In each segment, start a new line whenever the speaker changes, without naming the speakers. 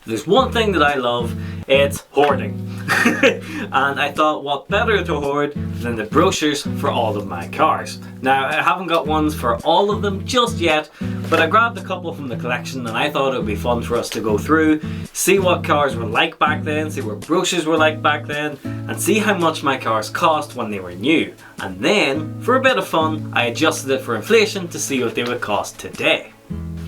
there's one thing that I love, it's hoarding. And I thought, what better to hoard than the brochures for all of my cars. Now, I haven't got ones for all of them just yet, but I grabbed a couple from the collection and I thought it would be fun for us to go through, see what cars were like back then, see what brochures were like back then, and see how much my cars cost when they were new. And then, for a bit of fun, I adjusted it for inflation to see what they would cost today.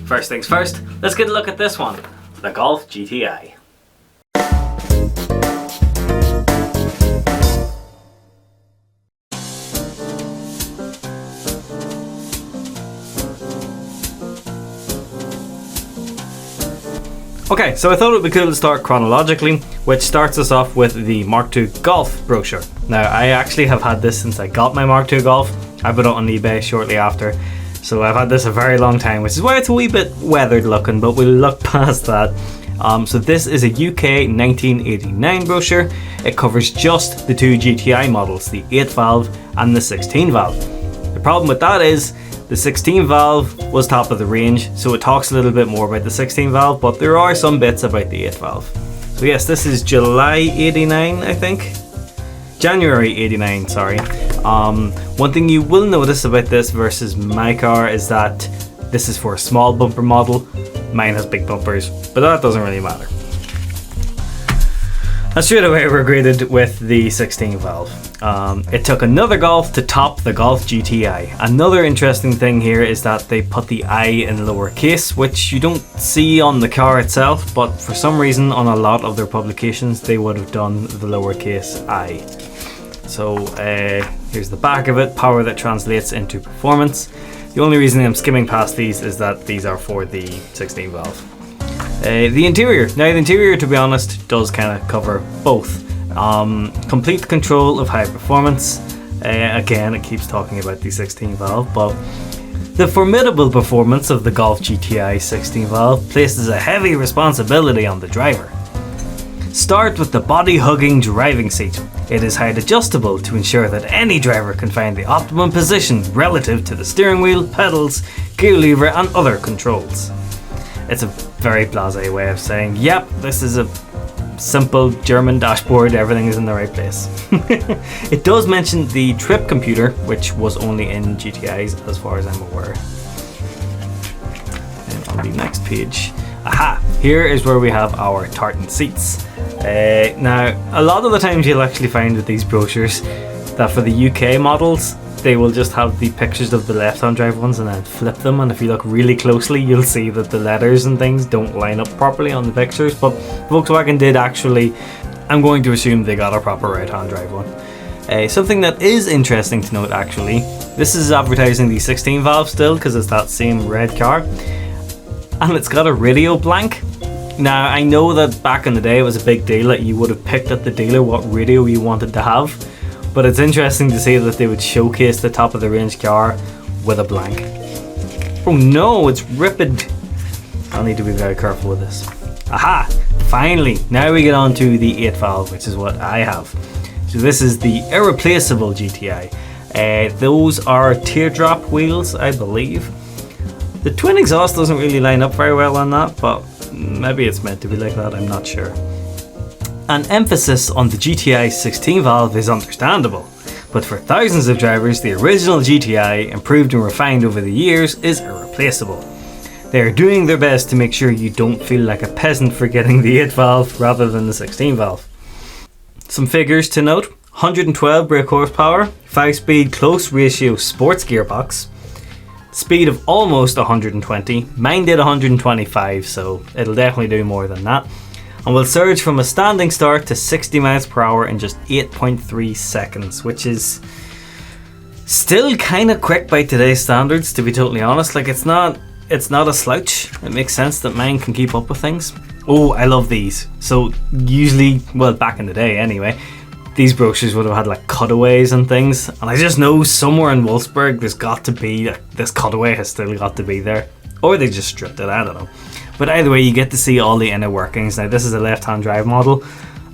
First things first, let's get a look at this one, the Golf GTI. Okay, so I thought it would be cool to start chronologically, which starts us off with the Mk2 Golf brochure. Now, I actually have had this since I got my Mk2 Golf. I put it on eBay shortly after, so I've had this a very long time, which is why it's a wee bit weathered looking, but we'll look past that. So this is a UK 1989 brochure. It covers just the two GTI models, the 8 valve and the 16 valve. The problem with that is the 16 valve was top of the range, so it talks a little bit more about the 16 valve, but there are some bits about the 8 valve. So yes, this is July 89, I think. January 89, sorry. One thing you will notice about this versus my car is that this is for a small bumper model. Mine has big bumpers, but that doesn't really matter. And straight away we're greeted with the 16 valve. It took another Golf to top the Golf GTI. Another interesting thing here is that they put the I in lowercase, which you don't see on the car itself, but for some reason on a lot of their publications they would have done the lowercase I. So here's the back of it, power that translates into performance. The only reason I'm skimming past these is that these are for the 16 valve. The interior. Now the interior, to be honest, does kind of cover both. Complete control of high performance. Again, it keeps talking about the 16 valve, but the formidable performance of the Golf GTI 16 valve places a heavy responsibility on the driver. Start with the body-hugging driving seat. It is height adjustable to ensure that any driver can find the optimum position relative to the steering wheel, pedals, gear lever and other controls. It's a very blasé way of saying, yep, this is a simple German dashboard, everything is in the right place. It does mention the trip computer, which was only in GTIs as far as I'm aware. And on the next page, aha, here is where we have our tartan seats. Now, a lot of the times you'll actually find with these brochures that for the UK models, they will just have the pictures of the left-hand drive ones and then flip them, and if you look really closely you'll see that the letters and things don't line up properly on the pictures, but Volkswagen did actually, I'm going to assume they got a proper right-hand drive one. Something that is interesting to note actually, this is advertising the 16 valve still because it's that same red car, and it's got a radio blank. Now I know that back in the day it was a big deal that you would have picked at the dealer what radio you wanted to have, but it's interesting to see that they would showcase the top of the range car with a blank. Oh no, it's ripped. I'll need to be very careful with this. Aha! Finally, now we get on to the 8 valve, which is what I have. So this is the irreplaceable GTI. Those are teardrop wheels, I believe. The twin exhaust doesn't really line up very well on that, but maybe it's meant to be like that, I'm not sure. An emphasis on the GTI 16 valve is understandable, but for thousands of drivers, the original GTI, improved and refined over the years, is irreplaceable. They are doing their best to make sure you don't feel like a peasant for getting the 8 valve rather than the 16 valve. Some figures to note: 112 brake horsepower, 5-speed close ratio sports gearbox, speed of almost 120, mine did 125, so it'll definitely do more than that. And will surge from a standing start to 60 miles per hour in just 8.3 seconds, which is still kind of quick by today's standards, to be totally honest. Like, it's not a slouch. It makes sense that mine can keep up with things. Oh, I love these. So usually, well, back in the day anyway, these brochures would have had like cutaways and things, and I just know somewhere in Wolfsburg there's got to be, this cutaway has still got to be there, or they just stripped it, I don't know. But either way, you get to see all the inner workings. Now this is a left-hand drive model,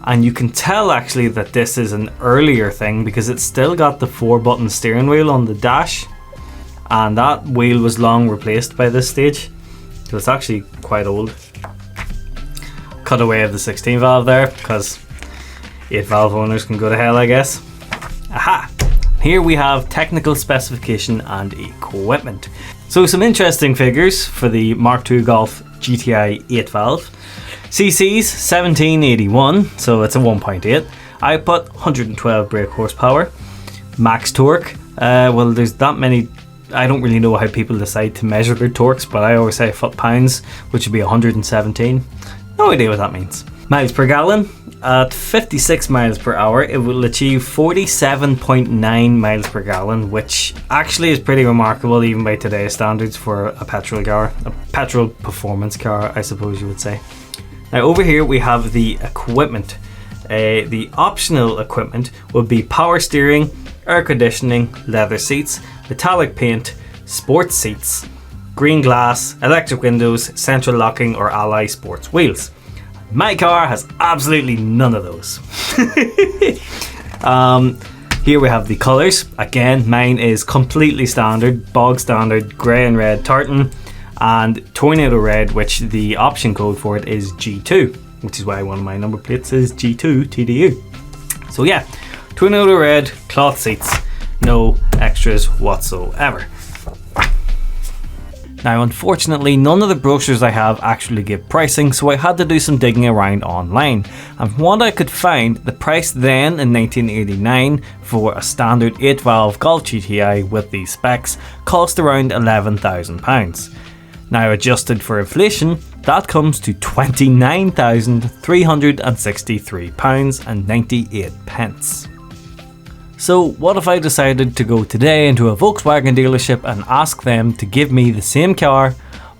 and you can tell actually that this is an earlier thing because it's still got the 4-button steering wheel on the dash, and that wheel was long replaced by this stage, so it's actually quite old. cut away of the 16 valve there, because 8 valve owners can go to hell, I guess. Aha! Here we have technical specification and equipment. So some interesting figures for the Mk2 Golf GTI 8 valve. CC's 1781, so it's a 1.8. Output 112 brake horsepower. Max torque, well, there's that many. I don't really know how people decide to measure their torques, but I always say foot-pounds, which would be 117. No idea what that means. Miles per gallon, at 56 miles per hour, it will achieve 47.9 miles per gallon, which actually is pretty remarkable even by today's standards for a petrol car, a petrol performance car, I suppose you would say. Now over here we have the equipment. The optional equipment would be power steering, air conditioning, leather seats, metallic paint, sports seats, green glass, electric windows, central locking or Ally sports wheels. My car has absolutely none of those. Here we have the colours. Again, mine is completely standard, bog standard, grey and red tartan, and tornado red, which the option code for it is G2, which is why one of my number plates is G2 TDU. So yeah, tornado red, cloth seats, no extras whatsoever. Now unfortunately none of the brochures I have actually give pricing, so I had to do some digging around online, and from what I could find, the price then in 1989 for a standard 8 valve Golf GTI with these specs cost around £11,000. Now adjusted for inflation, that comes to £29,363.98. So what if I decided to go today into a Volkswagen dealership and ask them to give me the same car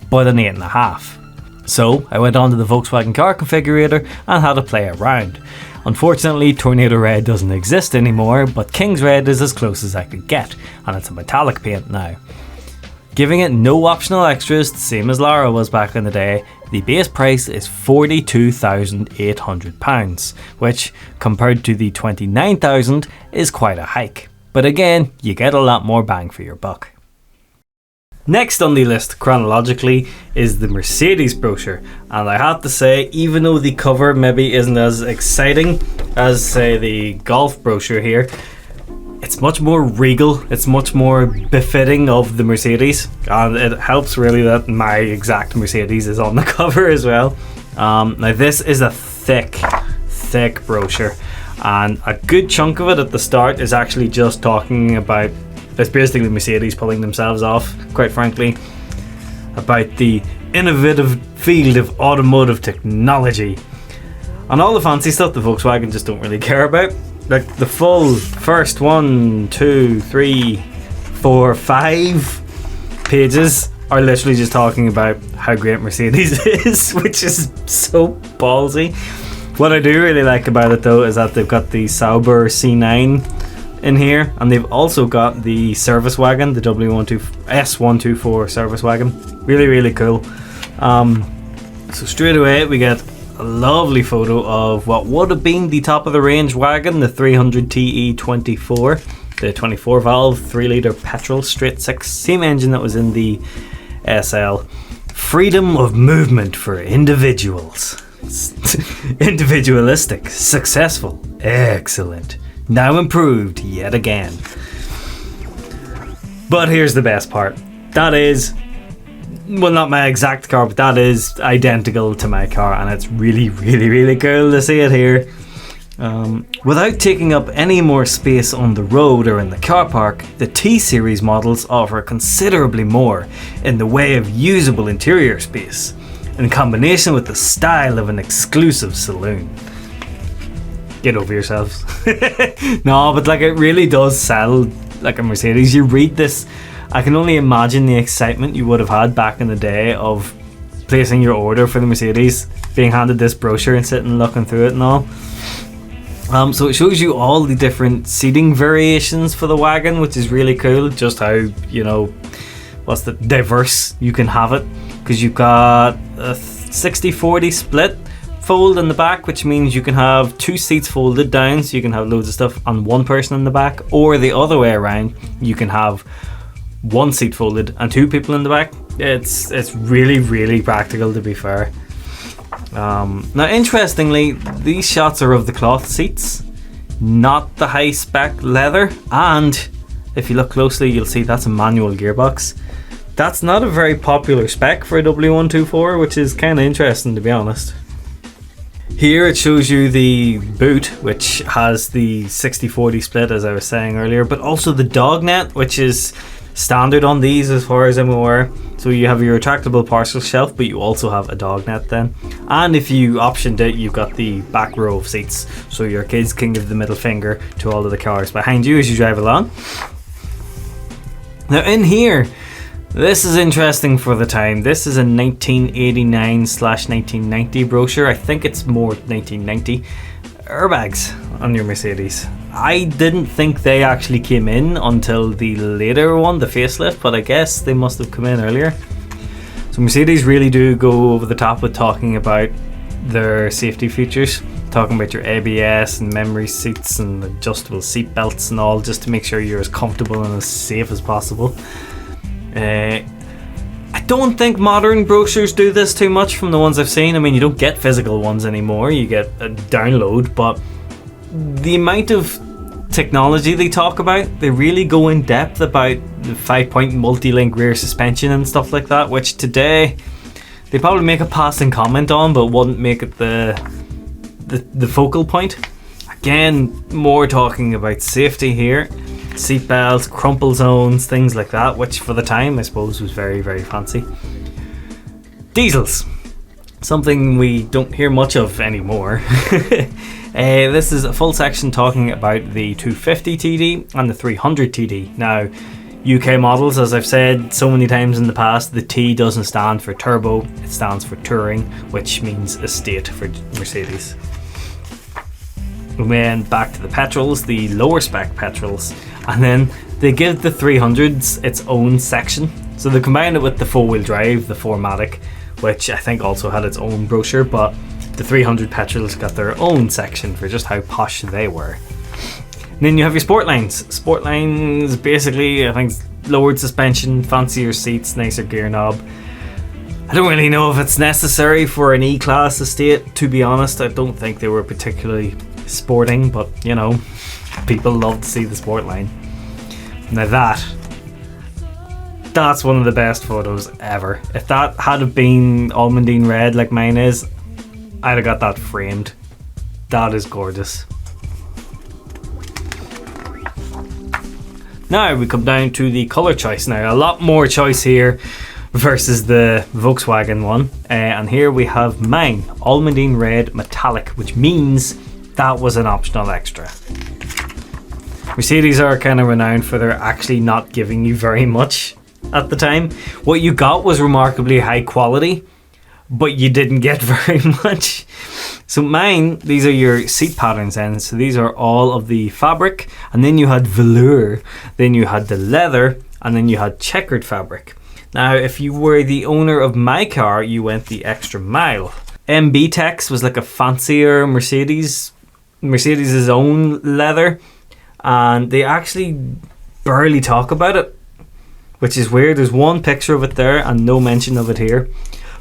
but an 8.5? So I went onto the Volkswagen car configurator and had a play around. Unfortunately Tornado Red doesn't exist anymore, but King's Red is as close as I could get, and it's a metallic paint now. Giving it no optional extras, the same as Lara was back in the day, the base price is £42,800, which compared to the £29,000 is quite a hike. But again, you get a lot more bang for your buck. Next on the list chronologically is the Mercedes brochure, and I have to say, even though the cover maybe isn't as exciting as say the Golf brochure here, it's much more regal, it's much more befitting of the Mercedes, and it helps really that my exact Mercedes is on the cover as well. Now this is a thick brochure, and a good chunk of it at the start is actually just talking about, it's basically Mercedes pulling themselves off, quite frankly, about the innovative field of automotive technology. And all the fancy stuff the Volkswagen just don't really care about. Like the full first 1, 2, 3, 4, 5 pages are literally just talking about how great Mercedes is, which is so ballsy. What I do really like about it though is that they've got the Sauber C9 in here, and they've also got the service wagon, the S124 service wagon. Really cool. So straight away we get a lovely photo of what would have been the top of the range wagon, the 300 TE24, the 24 valve 3 litre petrol straight 6, same engine that was in the SL. Freedom of movement for individuals. Individualistic, successful, excellent, now improved yet again. But here's the best part. That is, well, not my exact car, but that is identical to my car, and it's really cool to see it here. Without taking up any more space on the road or in the car park, the T-Series models offer considerably more in the way of usable interior space, in combination with the style of an exclusive saloon. Get over yourselves. No, but like, it really does sell like a Mercedes. You read this, I can only imagine the excitement you would have had back in the day of placing your order for the Mercedes, being handed this brochure and sitting looking through it and all. So it shows you all the different seating variations for the wagon, which is really cool, just how, you know, what's the diverse you can have it, because you've got a 60-40 split fold in the back, which means you can have 2 seats folded down, so you can have loads of stuff on one person in the back, or the other way around, you can have 1 seat folded and 2 people in the back. It's really practical, to be fair. Now interestingly, these shots are of the cloth seats, not the high spec leather, and if you look closely you'll see that's a manual gearbox. That's not a very popular spec for a W124, which is kind of interesting, to be honest. Here it shows you the boot, which has the 60-40 split, as I was saying earlier, but also the dog net, which is standard on these as far as I'm aware. So you have your retractable parcel shelf, but you also have a dog net then. And if you optioned it, you've got the back row of seats, so your kids can give the middle finger to all of the cars behind you as you drive along. Now in here, this is interesting for the time. This is a 1989/1990 brochure. I think it's more 1990. Airbags on your Mercedes. I didn't think they actually came in until the later one, the facelift, but I guess they must have come in earlier. So Mercedes really do go over the top with talking about their safety features, talking about your ABS and memory seats and adjustable seat belts and all, just to make sure you're as comfortable and as safe as possible. I don't think modern brochures do this too much from the ones I've seen. I mean, you don't get physical ones anymore, you get a download, but the amount of technology they talk about, they really go in depth about the 5-point multi-link rear suspension and stuff like that, which today they probably make a passing comment on, but wouldn't make it the focal point. Again, more talking about safety here. Seat belts, crumple zones, things like that, which for the time I suppose was very, very fancy. Diesels, something we don't hear much of anymore. This is a full section talking about the 250 TD and the 300 TD. Now, UK models, as I've said so many times in the past, the T doesn't stand for turbo, it stands for touring, which means estate for Mercedes. We went back to the petrols, the lower spec petrols, and then they give the 300s its own section. So they combined it with the 4-wheel drive, the 4MATIC, which I think also had its own brochure, but the 300 petrols got their own section for just how posh they were. And then you have your sport lines. Sport lines basically, I think, lowered suspension, fancier seats, nicer gear knob. I don't really know if it's necessary for an E-Class estate, to be honest. I don't think they were particularly sporting, but you know, people love to see the sport line. Now that's one of the best photos ever. If that had have been almondine red like mine is, I'd have got that framed. That is gorgeous. Now we come down to the colour choice. Now a lot more choice here versus the Volkswagen one, and here we have mine, almondine red metallic, which means that was an optional extra. Mercedes are kind of renowned for their actually not giving you very much at the time. What you got was remarkably high quality, but you didn't get very much. So mine, these are your seat patterns then. So these are all of the fabric, and then you had velour, then you had the leather, and then you had checkered fabric. Now, if you were the owner of my car, you went the extra mile. MB Tex was like a fancier Mercedes' own leather, and they actually barely talk about it, which is weird. There's one picture of it there and no mention of it here,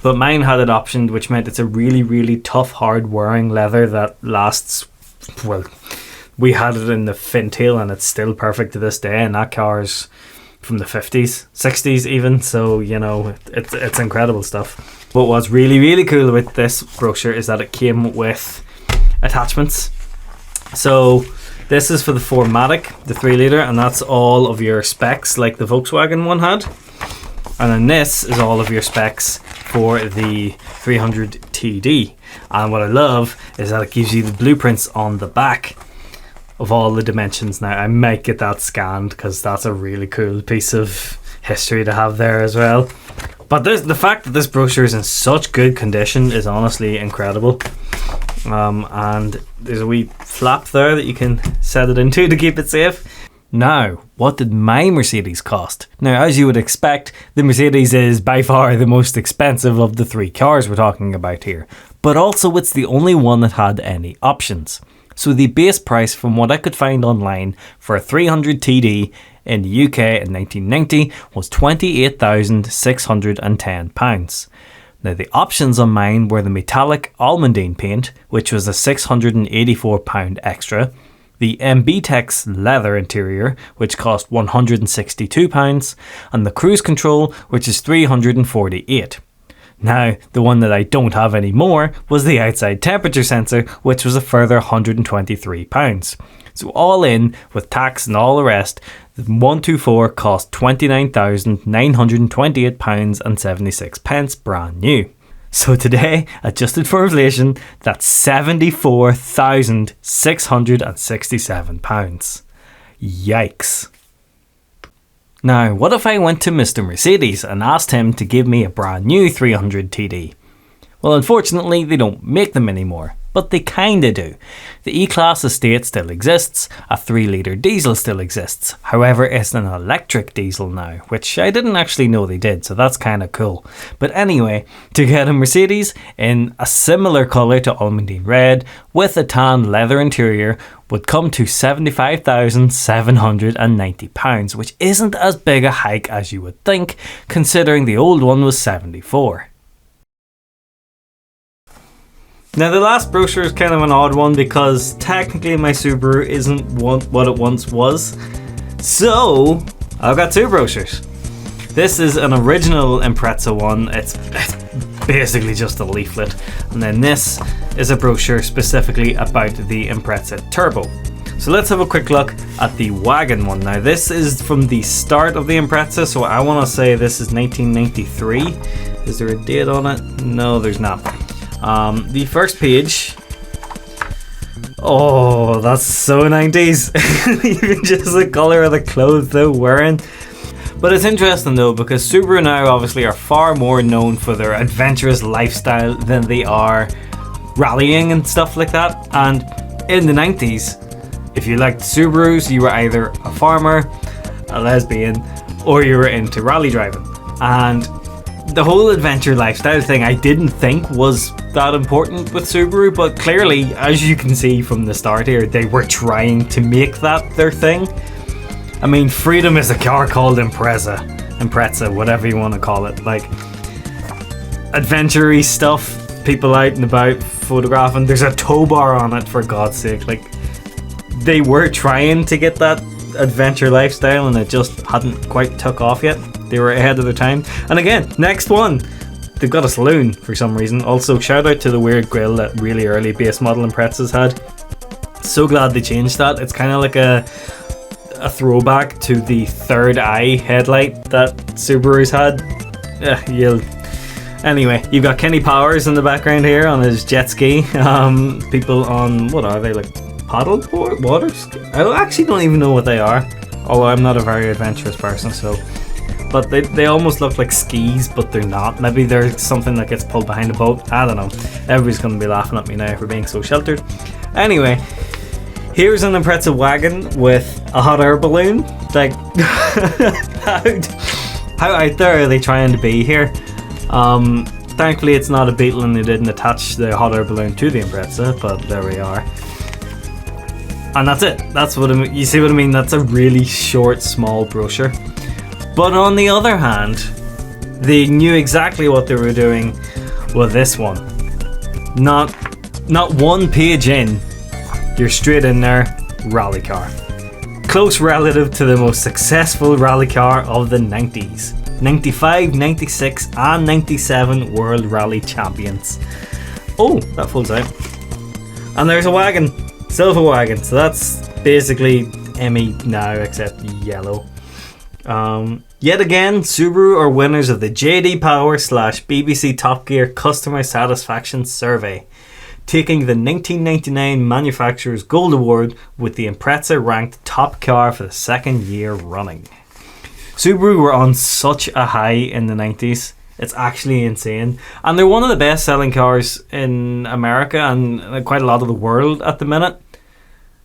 but mine had it optioned, which meant it's a really, really tough, hard wearing leather that lasts, well, we had it in the Fintail and it's still perfect to this day, and that car's from the 50s, 60s even, so you know, it's incredible stuff. But what's really, really cool with this brochure is that it came with attachments. So this is for the 4MATIC, the 3 litre, and that's all of your specs like the Volkswagen one had. And then this is all of your specs for the 300 TD. And what I love is that it gives you the blueprints on the back of all the dimensions. Now I might get that scanned because that's a really cool piece of history to have there as well. But the fact that this brochure is in such good condition is honestly incredible. And there's a wee flap there that you can set it into to keep it safe. Now, what did my Mercedes cost? Now, as you would expect, the Mercedes is by far the most expensive of the 3 cars we're talking about here. But also it's the only one that had any options. So the base price from what I could find online for a 300 TD in the UK in 1990 was £28,610. Now the options on mine were the metallic almondine paint, which was a £684 extra, the MB-Tex leather interior, which cost £162, and the cruise control, which is £348. Now, the one that I don't have anymore was the outside temperature sensor, which was a further £123. So all in, with tax and all the rest, the 124 cost £29,928.76 brand new. So today, adjusted for inflation, that's £74,667. Yikes. Now, what if I went to Mr. Mercedes and asked him to give me a brand new 300 TD? Well, unfortunately, they don't make them anymore, but they kinda do. The E-Class estate still exists, a 3-litre diesel still exists, however it's an electric diesel now, which I didn't actually know they did, so that's kinda cool. But anyway, to get a Mercedes in a similar colour to almondine red, with a tan leather interior, would come to £75,790, which isn't as big a hike as you would think, considering the old one was £74. Now the last brochure is kind of an odd one because technically my Subaru isn't what it once was. So I've got two brochures. This is an original Impreza one. It's basically just a leaflet. And then this is a brochure specifically about the Impreza Turbo. So let's have a quick look at the wagon one. Now this is from the start of the Impreza, so I want to say this is 1993. Is there a date on it? No, there's not. The first page, oh, that's so 90s. Even just the colour of the clothes they're wearing. But it's interesting though, because Subaru now obviously are far more known for their adventurous lifestyle than they are rallying and stuff like that. And in the 90s, if you liked Subarus, you were either a farmer, a lesbian, or you were into rally driving. And the whole adventure lifestyle thing I didn't think was that important with Subaru, but clearly, as you can see from the start here, they were trying to make that their thing. I mean, freedom is a car called Impreza, whatever you want to call it. Like, adventure-y stuff, people out and about photographing. There's a tow bar on it, for God's sake. Like, they were trying to get that adventure lifestyle and it just hadn't quite took off yet. They were ahead of their time. And again, next one, they've got a saloon for some reason. Also, shout out to the weird grille that really early base model Imprezas had. So glad they changed that. It's kind of like a throwback to the third eye headlight that Subarus had. Anyway, you've got Kenny Powers in the background here on his jet ski. People on, what are they, like paddleboard, water ski? I actually don't even know what they are. Although I'm not a very adventurous person, so. But they almost look like skis, but they're not. Maybe they're something that gets pulled behind a boat. I don't know. Everybody's going to be laughing at me now for being so sheltered. Anyway, here's an Impreza wagon with a hot air balloon. Like, how out there are they trying to be here? Thankfully, it's not a Beetle and they didn't attach the hot air balloon to the Impreza, but there we are. And that's it. That's what you see what I mean? That's a really short, small brochure. But on the other hand, they knew exactly what they were doing with this one. Not one page in, you're straight in there, rally car. Close relative to the most successful rally car of the 90s. 95, 96 and 97 World Rally Champions. Oh, that folds out. And there's a wagon, silver wagon, so that's basically ME now except yellow. Yet again, Subaru are winners of the JD Power / BBC Top Gear Customer Satisfaction Survey, taking the 1999 Manufacturer's Gold Award with the Impreza ranked top car for the second year running. Subaru were on such a high in the 90s, it's actually insane. And they're one of the best selling cars in America and quite a lot of the world at the minute.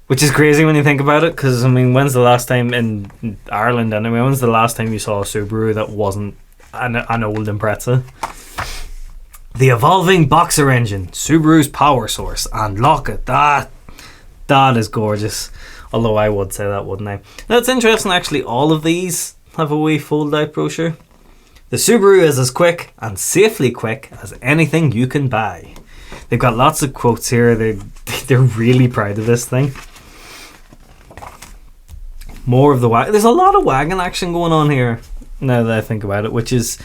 Which is crazy when you think about it, because I mean, when's the last time in Ireland anyway? When's the last time you saw a Subaru that wasn't an old Impreza? The evolving boxer engine, Subaru's power source, and look at that. That is gorgeous. Although I would say that, wouldn't I? Now it's interesting actually, all of these have a wee fold out brochure. The Subaru is as quick and safely quick as anything you can buy. They've got lots of quotes here. They're really proud of this thing. More of the wagon. There's a lot of wagon action going on here now that I think about it, which is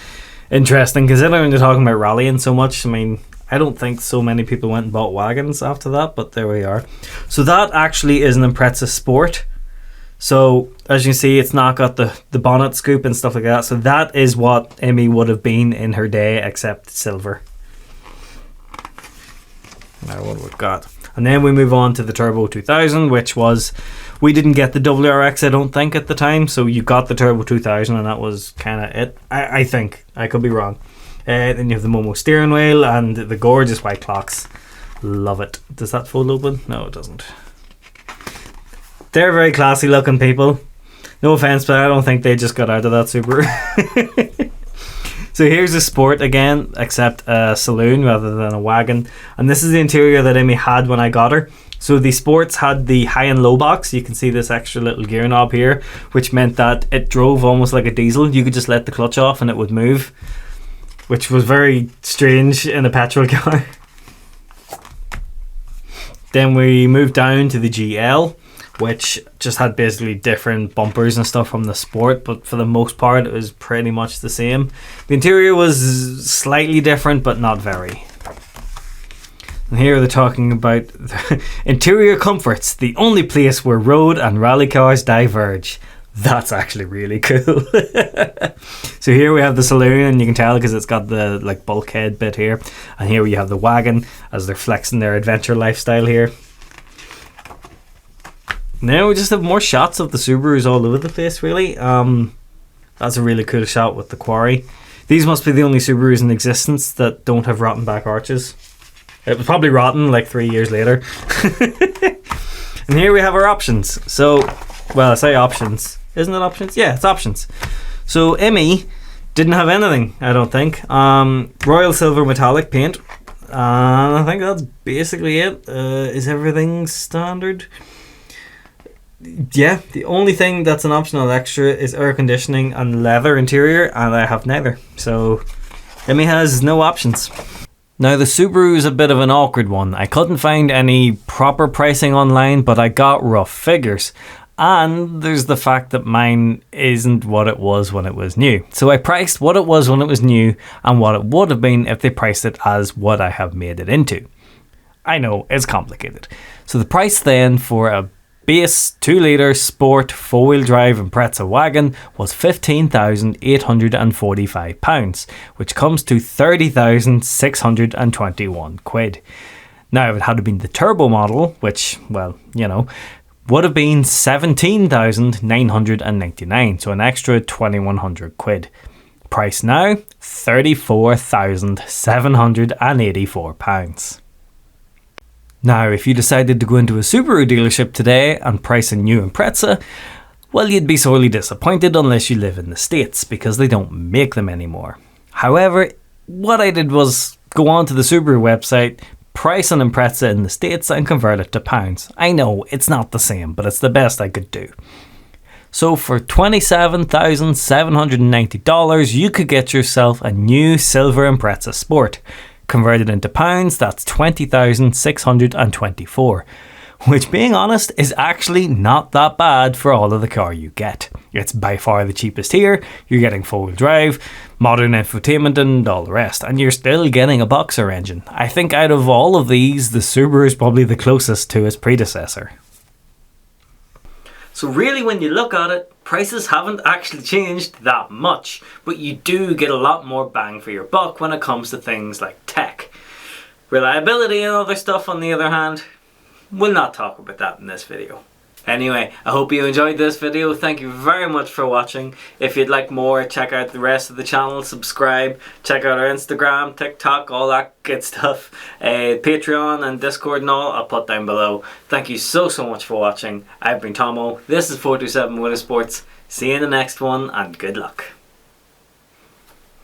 interesting considering they're talking about rallying so much. I mean, I don't think so many people went and bought wagons after that, but there we are. So that actually is an Impreza Sport. So as you can see, it's not got the bonnet scoop and stuff like that. So that is what Immy would have been in her day, except silver. Now what we've got. And then we move on to the Turbo 2000, which was, we didn't get the WRX I don't think at the time, so you got the Turbo 2000 and that was kind of it. I think, I could be wrong. Then you have the Momo steering wheel and the gorgeous white clocks. Love it. Does that fold open? No, it doesn't. They're very classy looking people. No offense, but I don't think they just got out of that Subaru. So here's a Sport again, except a saloon rather than a wagon. And this is the interior that Amy had when I got her. So the Sports had the high and low box. You can see this extra little gear knob here, which meant that it drove almost like a diesel. You could just let the clutch off and it would move, which was very strange in a petrol car. Then we moved down to the GL, which just had basically different bumpers and stuff from the Sport, but for the most part it was pretty much the same. The interior was slightly different, but not very. And here they're talking about the interior comforts, the only place where road and rally cars diverge. That's actually really cool. So here we have the saloon, and you can tell because it's got the like bulkhead bit here, and here we have the wagon as they're flexing their adventure lifestyle here. Now we just have more shots of the Subarus all over the place, really. That's a really cool shot with the quarry. These must be the only Subarus in existence that don't have rotten back arches. It was probably rotten like 3 years later. And here we have our options. So, well, I say options. Isn't it options? Yeah, it's options. So Emmy didn't have anything, I don't think. Royal Silver Metallic paint. I think that's basically it. Is everything standard? Yeah, the only thing that's an optional extra is air conditioning and leather interior, and I have neither. So Emmy has no options. Now the Subaru is a bit of an awkward one. I couldn't find any proper pricing online, but I got rough figures. And there's the fact that mine isn't what it was when it was new. So I priced what it was when it was new and what it would have been if they priced it as what I have made it into. I know, it's complicated. So the price then for a base 2-litre Sport 4-wheel drive Impreza wagon was £15,845, which comes to 30,621 quid. Now if it had been the turbo model, which, well, you know, would have been 17,999, so an extra 2,100 quid. Price now, £34,784. Now, if you decided to go into a Subaru dealership today and price a new Impreza, well, you'd be sorely disappointed unless you live in the States, because they don't make them anymore. However, what I did was go on to the Subaru website, price an Impreza in the States and convert it to pounds. I know, it's not the same, but it's the best I could do. So for $27,790, you could get yourself a new silver Impreza Sport. Converted into pounds, that's 20,624, which, being honest, is actually not that bad for all of the car you get. It's by far the cheapest here. You're getting 4-wheel drive, modern infotainment and all the rest, and you're still getting a boxer engine. I think out of all of these, the Subaru is probably the closest to its predecessor. So really, when you look at it, prices haven't actually changed that much, but you do get a lot more bang for your buck when it comes to things like tech. Reliability and other stuff, on the other hand, we'll not talk about that in this video. Anyway, I hope you enjoyed this video. Thank you very much for watching. If you'd like more, check out the rest of the channel, subscribe, check out our Instagram, TikTok, all that good stuff. Patreon and Discord and all, I'll put down below. Thank you so much for watching. I've been Tomo. This is 427 Motorsports. See you in the next one, and good luck.